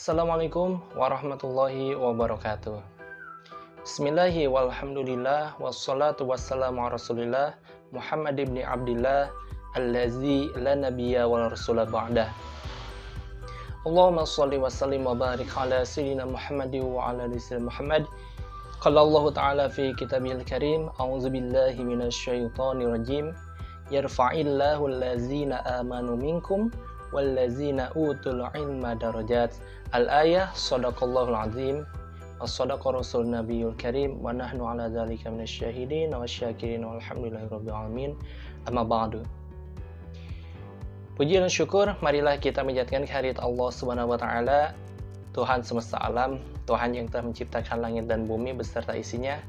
Assalamualaikum warahmatullahi wabarakatuh. Bismillahi walhamdulillah wassalatu wassalamu ala rasulillah Muhammad ibn Abdillah allazi la nabiyya wa rasula ba'dah. Allahumma shalli wa sallim wa barik ala sayyidina Muhammadin wa ala ali sayyidina Muhammad. Qala Allah ta'ala fi kitabihil karim, a'udzu billahi minasy syaithanir rajim. Yarfa'illahu allazina amanu minkum wallazina utul ilma darajat. Al-ayah, sadaqallahul azim wa sadaqa rasul nabiyul karim wa nahnu ala dzalika minasyahidin wa syakirin walhamdulillahi rabbil alamin. Amma ba'du. Puji dan syukur marilah kita menjadikan kehadirat Allah Subhanahu wa taala, Tuhan semesta alam, Tuhan yang telah menciptakan langit dan bumi beserta isinya,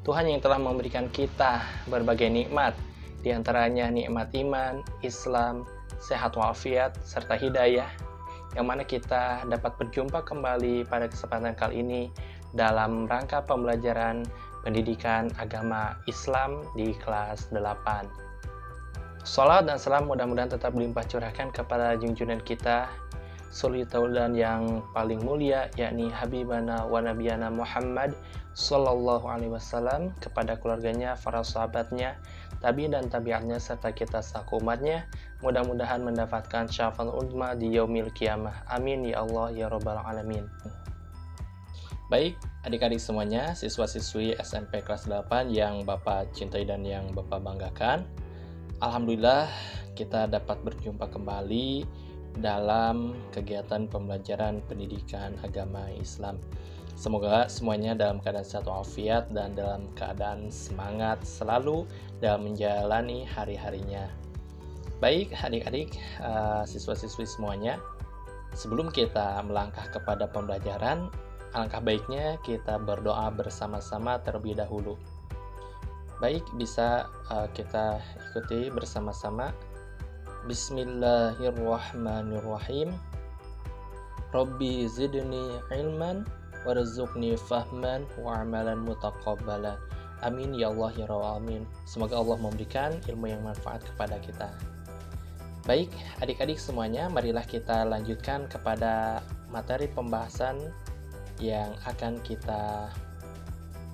Tuhan yang telah memberikan kita berbagai nikmat, di antaranya nikmat iman, Islam, sehat walafiat, serta hidayah, yang mana kita dapat berjumpa kembali pada kesempatan kali ini dalam rangka pembelajaran pendidikan agama Islam di kelas 8. Salat dan salam mudah-mudahan tetap berlimpah curahkan kepada junjungan kita, suri tauladan yang paling mulia, yakni Habibana wa Nabiyana Muhammad Sallallahu Alaihi Wasallam, kepada keluarganya, para sahabatnya, tabi'in dan tabi'atnya, serta kita selaku umatnya, mudah-mudahan mendapatkan syafa'atul uzma di yaumil qiyamah. Amin ya Allah ya Rabbal Alamin. Baik, adik-adik semuanya, siswa-siswi SMP kelas 8 yang Bapak cintai dan yang Bapak banggakan, alhamdulillah kita dapat berjumpa kembali dalam kegiatan pembelajaran pendidikan agama Islam. Semoga semuanya dalam keadaan sehat walafiat dan dalam keadaan semangat selalu dalam menjalani hari-harinya. Baik adik-adik, siswa-siswi semuanya, sebelum kita melangkah kepada pembelajaran, alangkah baiknya kita berdoa bersama-sama terlebih dahulu. Baik, bisa kita ikuti bersama-sama. Bismillahirrahmanirrahim. Rabbi zidni ilman warzuqni fahman wa amalan mutaqabbalan. Amin ya Allah ya Rabbal alamin. Semoga Allah memberikan ilmu yang manfaat kepada kita. Baik, adik-adik semuanya, marilah kita lanjutkan kepada materi pembahasan yang akan kita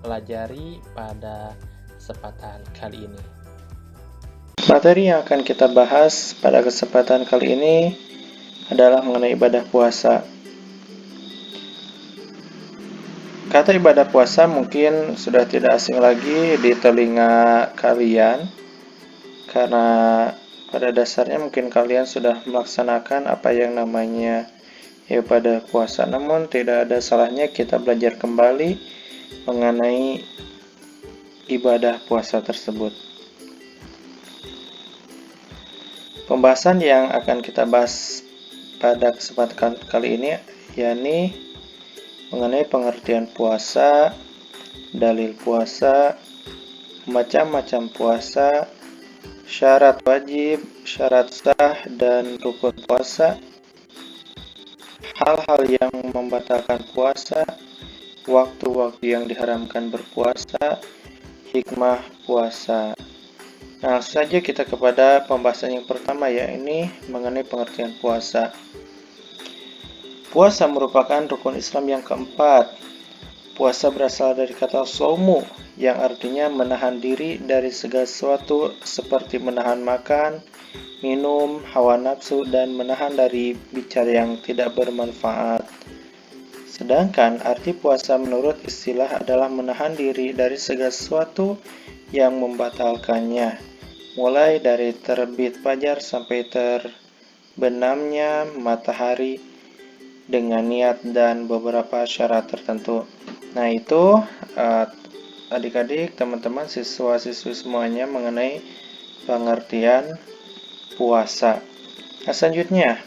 pelajari pada kesempatan kali ini. Materi yang akan kita bahas pada kesempatan kali ini adalah mengenai ibadah puasa. Kata ibadah puasa mungkin sudah tidak asing lagi di telinga kalian, karena pada dasarnya mungkin kalian sudah melaksanakan apa yang namanya ibadah puasa. Namun tidak ada salahnya kita belajar kembali mengenai ibadah puasa tersebut. Pembahasan yang akan kita bahas pada kesempatan kali ini yakni mengenai pengertian puasa, dalil puasa, macam-macam puasa, syarat wajib, syarat sah, dan rukun puasa, hal-hal yang membatalkan puasa, waktu-waktu yang diharamkan berpuasa, hikmah puasa. Nah, langsung saja kita kepada pembahasan yang pertama, yakni mengenai pengertian puasa. Puasa merupakan rukun Islam yang keempat. Puasa berasal dari kata shaumu, yang artinya menahan diri dari segala sesuatu seperti menahan makan, minum, hawa nafsu, dan menahan dari bicara yang tidak bermanfaat. Sedangkan arti puasa menurut istilah adalah menahan diri dari segala sesuatu yang membatalkannya, mulai dari terbit fajar sampai terbenamnya matahari dengan niat dan beberapa syarat tertentu. Nah, itu adik-adik, teman-teman, siswa-siswi semuanya mengenai pengertian puasa. Nah, selanjutnya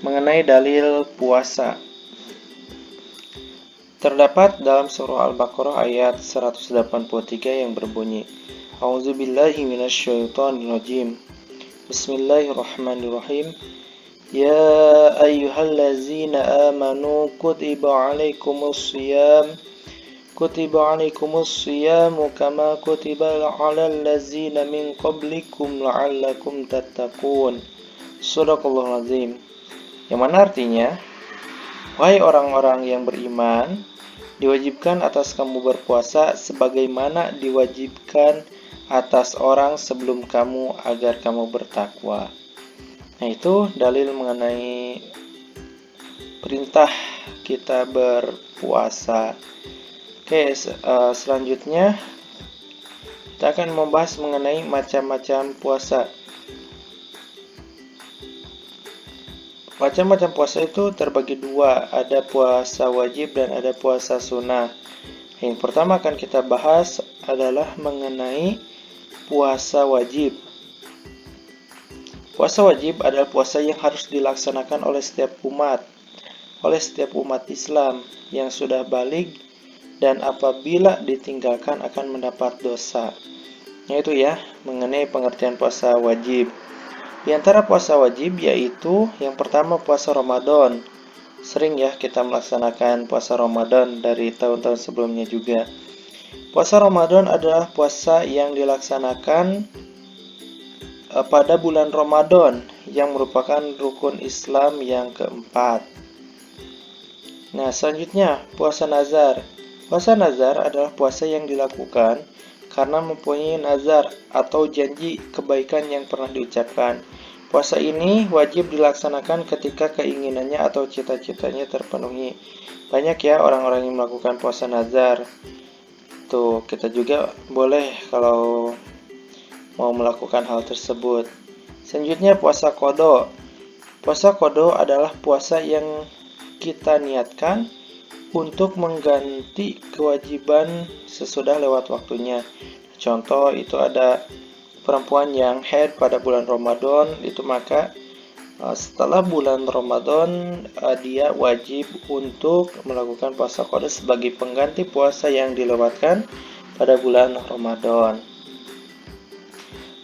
mengenai dalil puasa. Terdapat dalam surah Al-Baqarah ayat 183 yang berbunyi, A'udzubillahi minasyaitonirrajim. Bismillahirrahmanirrahim. Ya ayyuhallazina amanu kutiba alaikumus siyamu kama kutiba alal ladzina min qablikum la'allakum tattaqun. Shadaqallahul azim. Yang mana artinya, Wahai orang-orang yang beriman, diwajibkan atas kamu berpuasa sebagaimana diwajibkan atas orang sebelum kamu agar kamu bertakwa. Nah, itu dalil mengenai perintah kita berpuasa. Oke, selanjutnya kita akan membahas mengenai macam-macam puasa. Macam-macam puasa itu terbagi dua, ada puasa wajib dan ada puasa sunnah. Yang pertama akan kita bahas adalah mengenai puasa wajib. Puasa wajib adalah puasa yang harus dilaksanakan oleh setiap umat Islam yang sudah baligh dan apabila ditinggalkan akan mendapat dosa. Yaitu ya, mengenai pengertian puasa wajib. Di antara puasa wajib yaitu yang pertama puasa Ramadan. Sering ya kita melaksanakan puasa Ramadan dari tahun-tahun sebelumnya juga. Puasa Ramadan adalah puasa yang dilaksanakan pada bulan Ramadan yang merupakan rukun Islam yang keempat. Nah, selanjutnya puasa nazar. Puasa nazar adalah puasa yang dilakukan karena mempunyai nazar atau janji kebaikan yang pernah diucapkan. Puasa ini wajib dilaksanakan ketika keinginannya atau cita-citanya terpenuhi. Banyak ya orang-orang yang melakukan puasa nazar. Tuh, kita juga boleh kalau mau melakukan hal tersebut. Selanjutnya puasa qadha. Puasa qadha adalah puasa yang kita niatkan untuk mengganti kewajiban sesudah lewat waktunya. Contoh itu ada perempuan yang haid pada bulan Ramadan, itu maka setelah bulan Ramadan dia wajib untuk melakukan puasa qadha sebagai pengganti puasa yang dilewatkan pada bulan Ramadan.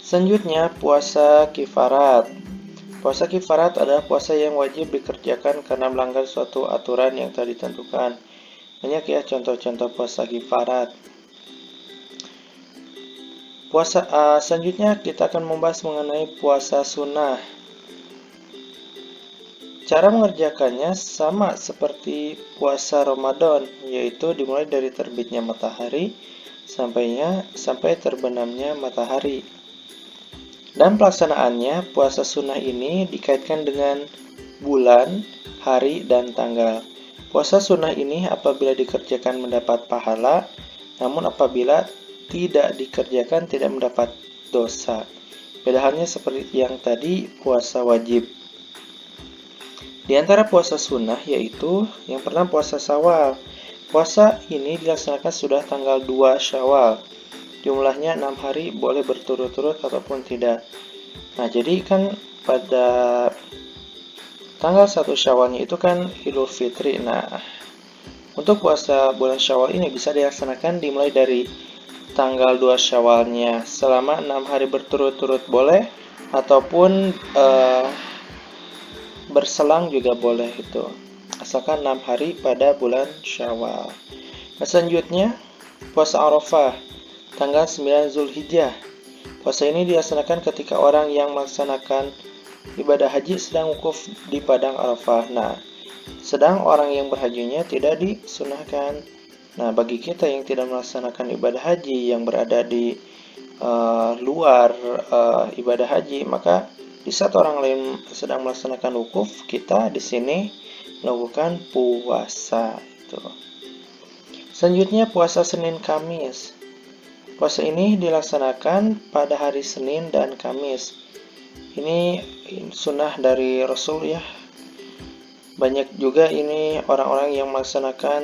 Selanjutnya puasa kifarat. Puasa kifarat adalah puasa yang wajib dikerjakan karena melanggar suatu aturan yang telah ditentukan. Banyak ya contoh-contoh puasa kifarat. Selanjutnya kita akan membahas mengenai puasa sunnah. Cara mengerjakannya sama seperti puasa Ramadan, yaitu dimulai dari terbitnya matahari sampai terbenamnya matahari. Dan pelaksanaannya, puasa sunnah ini dikaitkan dengan bulan, hari, dan tanggal. Puasa sunnah ini apabila dikerjakan mendapat pahala, namun apabila tidak dikerjakan tidak mendapat dosa. Beda halnya seperti yang tadi puasa wajib. Di antara puasa sunnah yaitu yang pertama puasa Syawal. Puasa ini dilaksanakan sudah tanggal 2 Syawal. Jumlahnya 6 hari, boleh berturut-turut ataupun tidak. Nah, jadi kan pada tanggal 1 Syawalnya itu kan Idul Fitri. Nah, untuk puasa bulan Syawal ini bisa dilaksanakan dimulai dari tanggal 2 Syawalnya selama 6 hari berturut-turut boleh, ataupun berselang juga boleh itu. Asalkan 6 hari pada bulan Syawal. Nah, selanjutnya puasa Arafah tanggal 9 Zulhijjah. Puasa ini dilaksanakan ketika orang yang melaksanakan ibadah haji sedang wukuf di padang Arafah. Nah, sedang orang yang berhajinya tidak disunahkan. Nah, bagi kita yang tidak melaksanakan ibadah haji yang berada di luar ibadah haji, maka di saat orang lain sedang melaksanakan wukuf, kita di sini melakukan puasa. Itu. Selanjutnya puasa Senin Kamis. Puasa ini dilaksanakan pada hari Senin dan Kamis. Ini sunnah dari Rasul ya. Banyak juga ini orang-orang yang melaksanakan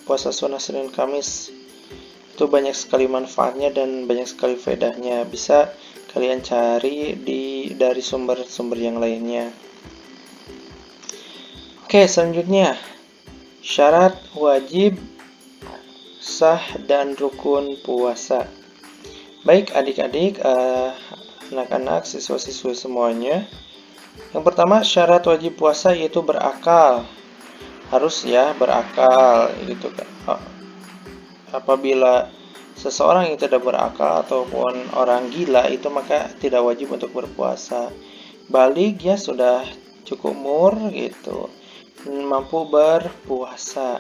puasa sunnah Senin Kamis. Itu banyak sekali manfaatnya dan banyak sekali faedahnya. Bisa kalian cari dari sumber-sumber yang lainnya. Oke, selanjutnya syarat wajib sah dan rukun puasa. Baik adik-adik, anak-anak, siswa-siswi semuanya. Yang pertama syarat wajib puasa yaitu berakal. Harus ya berakal gitu kan. Apabila seseorang yang tidak berakal ataupun orang gila itu maka tidak wajib untuk berpuasa. Baligh ya sudah cukup umur gitu. mampu berpuasa.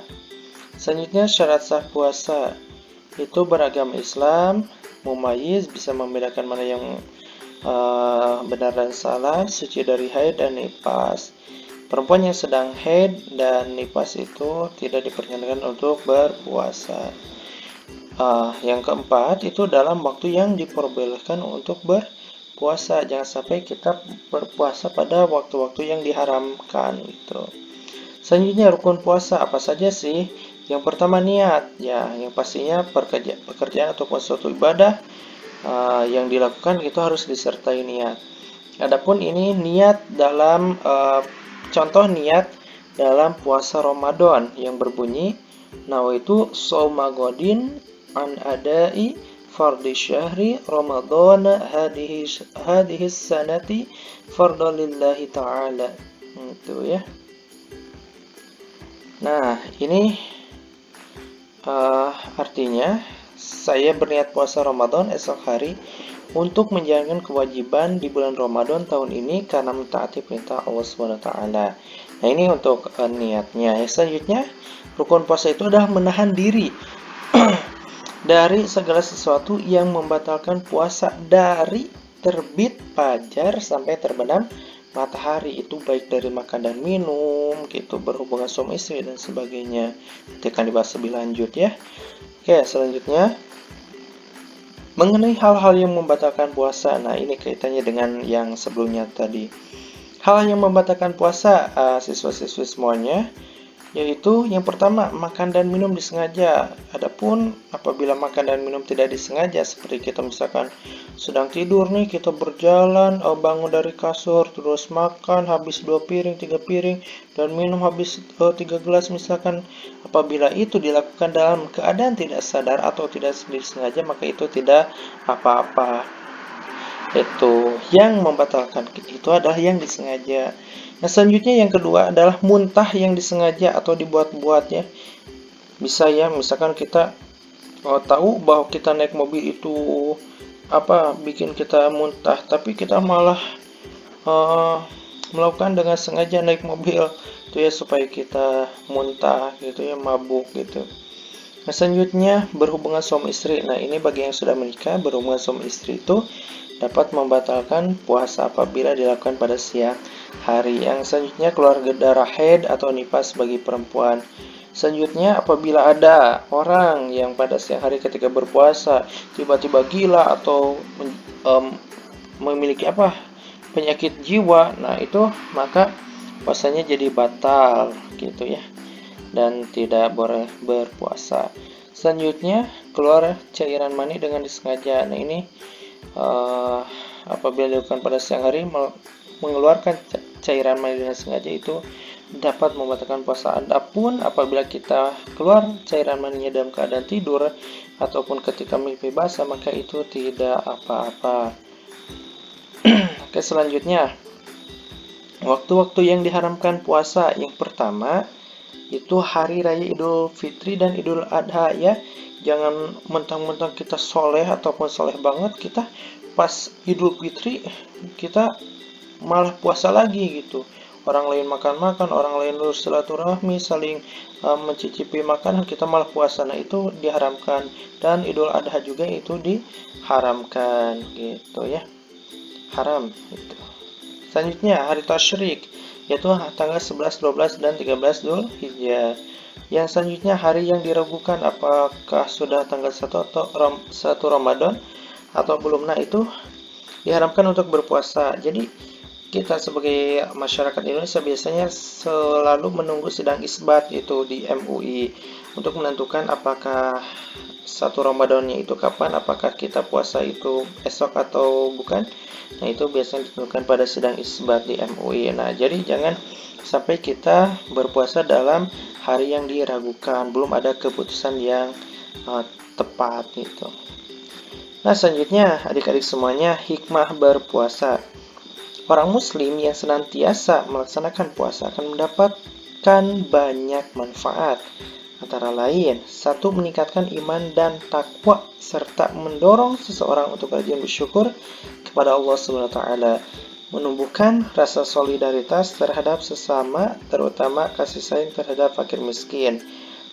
Selanjutnya syarat sah puasa itu beragama Islam, mumayyiz, bisa membedakan mana yang benar dan salah, suci dari haid dan nifas. Perempuan yang sedang haid dan nifas itu tidak diperkenankan untuk berpuasa. Yang keempat itu dalam waktu yang diperbolehkan untuk berpuasa. Jangan sampai kita berpuasa pada waktu-waktu yang diharamkan gitu. Selanjutnya rukun puasa apa saja sih? Yang pertama niat, ya, yang pastinya pekerjaan ataupun suatu ibadah yang dilakukan itu harus disertai niat. Adapun ini niat dalam contoh niat dalam puasa Ramadan yang berbunyi nawaitu shauma ghadin an adai fardhi syahri Ramadan hadhihi sanati fardalillahi ta'ala. Itu ya. Nah, ini artinya saya berniat puasa Ramadan esok hari untuk menjalankan kewajiban di bulan Ramadan tahun ini karena mentaati perintah Allah SWT. Nah, ini untuk niatnya. Yang selanjutnya, rukun puasa itu adalah menahan diri dari segala sesuatu yang membatalkan puasa dari terbit fajar sampai terbenam matahari, itu baik dari makan dan minum, gitu, berhubungan suami istri dan sebagainya. Nanti akan dibahas lebih lanjut ya. Oke, selanjutnya mengenai hal-hal yang membatalkan puasa. Nah, ini kaitannya dengan yang sebelumnya tadi. Hal yang membatalkan puasa, siswa-siswi semuanya, yaitu yang pertama, makan dan minum disengaja. Adapun apabila makan dan minum tidak disengaja, seperti kita misalkan sedang tidur nih, kita berjalan, bangun dari kasur, terus makan habis 2 piring, 3 piring, dan minum habis 3 gelas misalkan. Apabila itu dilakukan dalam keadaan tidak sadar atau tidak disengaja, maka itu tidak apa-apa. Itu yang membatalkan itu adalah yang disengaja. Nah, selanjutnya yang kedua adalah muntah yang disengaja atau dibuat-buat ya. Bisa ya, misalkan kita tahu bahwa kita naik mobil itu bikin kita muntah, tapi kita malah melakukan dengan sengaja naik mobil itu ya supaya kita muntah gitu ya, mabuk gitu. Nah, selanjutnya berhubungan suami istri. Nah, ini bagi yang sudah menikah, berhubungan suami istri itu dapat membatalkan puasa apabila dilakukan pada siang hari. Yang selanjutnya keluarga darah haid atau nifas bagi perempuan. Selanjutnya apabila ada orang yang pada siang hari ketika berpuasa tiba-tiba gila atau memiliki penyakit jiwa, nah itu maka puasanya jadi batal gitu ya, dan tidak boleh berpuasa. Selanjutnya keluar cairan mani dengan disengaja. Nah, ini apabila dilakukan pada siang hari mengeluarkan cairan mani dengan sengaja itu dapat membatalkan puasa. Adapun apabila kita keluar cairan maninya dalam keadaan tidur ataupun ketika mimpi basah, maka itu tidak apa-apa. Oke, selanjutnya waktu-waktu yang diharamkan puasa. Yang pertama itu hari raya Idul Fitri dan Idul Adha ya. Jangan mentang-mentang kita soleh ataupun soleh banget, kita pas Idul Fitri kita malah puasa lagi gitu. Orang lain makan-makan, orang lain silaturahmi, saling mencicipi makanan, kita malah puasa. Nah, itu diharamkan. Dan Idul Adha juga itu diharamkan gitu ya. Haram gitu. Selanjutnya hari tasyrik, yaitu tanggal 11, 12, dan 13 Dzulhijjah. Yang selanjutnya hari yang diragukan apakah sudah tanggal 1 atau 1 Ramadan atau belum. Nah, itu diharamkan untuk berpuasa. Jadi kita sebagai masyarakat Indonesia biasanya selalu menunggu sidang isbat itu di MUI untuk menentukan apakah 1 Ramadannya itu kapan, apakah kita puasa itu esok atau bukan. Nah, itu biasanya ditentukan pada sidang isbat di MUI. Nah, jadi jangan sampai kita berpuasa dalam hari yang diragukan, belum ada keputusan yang tepat itu. Nah, selanjutnya adik-adik semuanya, hikmah berpuasa. Orang muslim yang senantiasa melaksanakan puasa akan mendapatkan banyak manfaat. Antara lain, 1. Meningkatkan iman dan takwa serta mendorong seseorang untuk rajin bersyukur kepada Allah SWT. menumbuhkan rasa solidaritas terhadap sesama, terutama kasih sayang terhadap fakir miskin.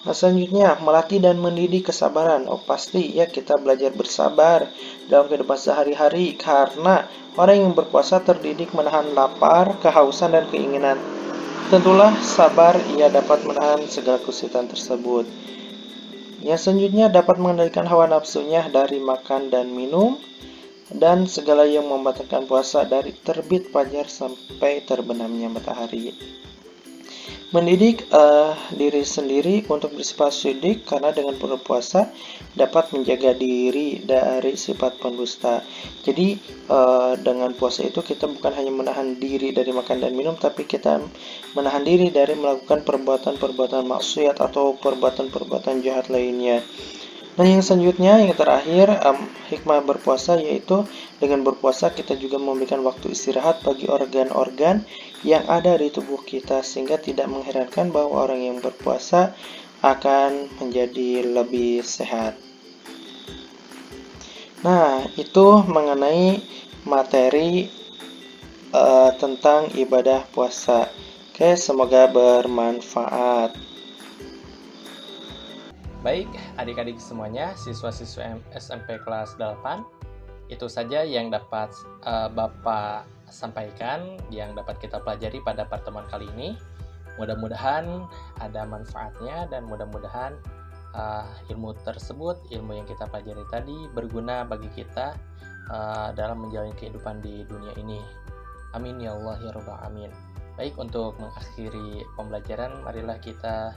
Nah, selanjutnya, melatih dan mendidik kesabaran. Oh, pasti ya kita belajar bersabar dalam kehidupan sehari-hari karena orang yang berpuasa terdidik menahan lapar, kehausan, dan keinginan. Tentulah sabar ia dapat menahan segala kesulitan tersebut. Yang selanjutnya dapat mengendalikan hawa nafsunya dari makan dan minum dan segala yang membatalkan puasa dari terbit fajar sampai terbenamnya matahari. Mendidik diri sendiri untuk bersifat syidik karena dengan berpuasa dapat menjaga diri dari sifat pendusta. Jadi dengan puasa itu kita bukan hanya menahan diri dari makan dan minum, tapi kita menahan diri dari melakukan perbuatan-perbuatan maksiat atau perbuatan-perbuatan jahat lainnya. Nah, yang selanjutnya, yang terakhir, hikmah berpuasa yaitu dengan berpuasa kita juga memberikan waktu istirahat bagi organ-organ yang ada di tubuh kita, sehingga tidak mengherankan bahwa orang yang berpuasa akan menjadi lebih sehat. Nah, itu mengenai materi tentang ibadah puasa. Oke, semoga bermanfaat. Baik, adik-adik semuanya, siswa-siswa SMP kelas 8, itu saja yang dapat Bapak sampaikan, yang dapat kita pelajari pada pertemuan kali ini. Mudah-mudahan ada manfaatnya dan mudah-mudahan ilmu tersebut, ilmu yang kita pelajari tadi berguna bagi kita dalam menjalani kehidupan di dunia ini. Amin ya Allah ya Rabbal Alamin. Baik, untuk mengakhiri pembelajaran, marilah kita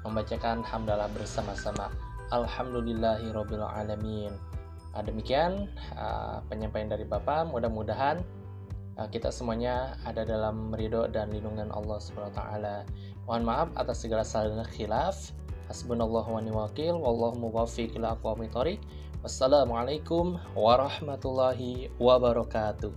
membacakan hamdalah bersama-sama. Alhamdulillahirabbil alamin. Demikian penyampaian dari Bapak. Mudah-mudahan kita semuanya ada dalam ridho dan lindungan Allah Subhanahu wa taala. Mohon maaf atas segala salah dan khilaf. Hasbunallahu wa ni'mal wakil, wallahu muwaffiq ila aqwamit thoriq. Wassalamualaikum warahmatullahi wabarakatuh.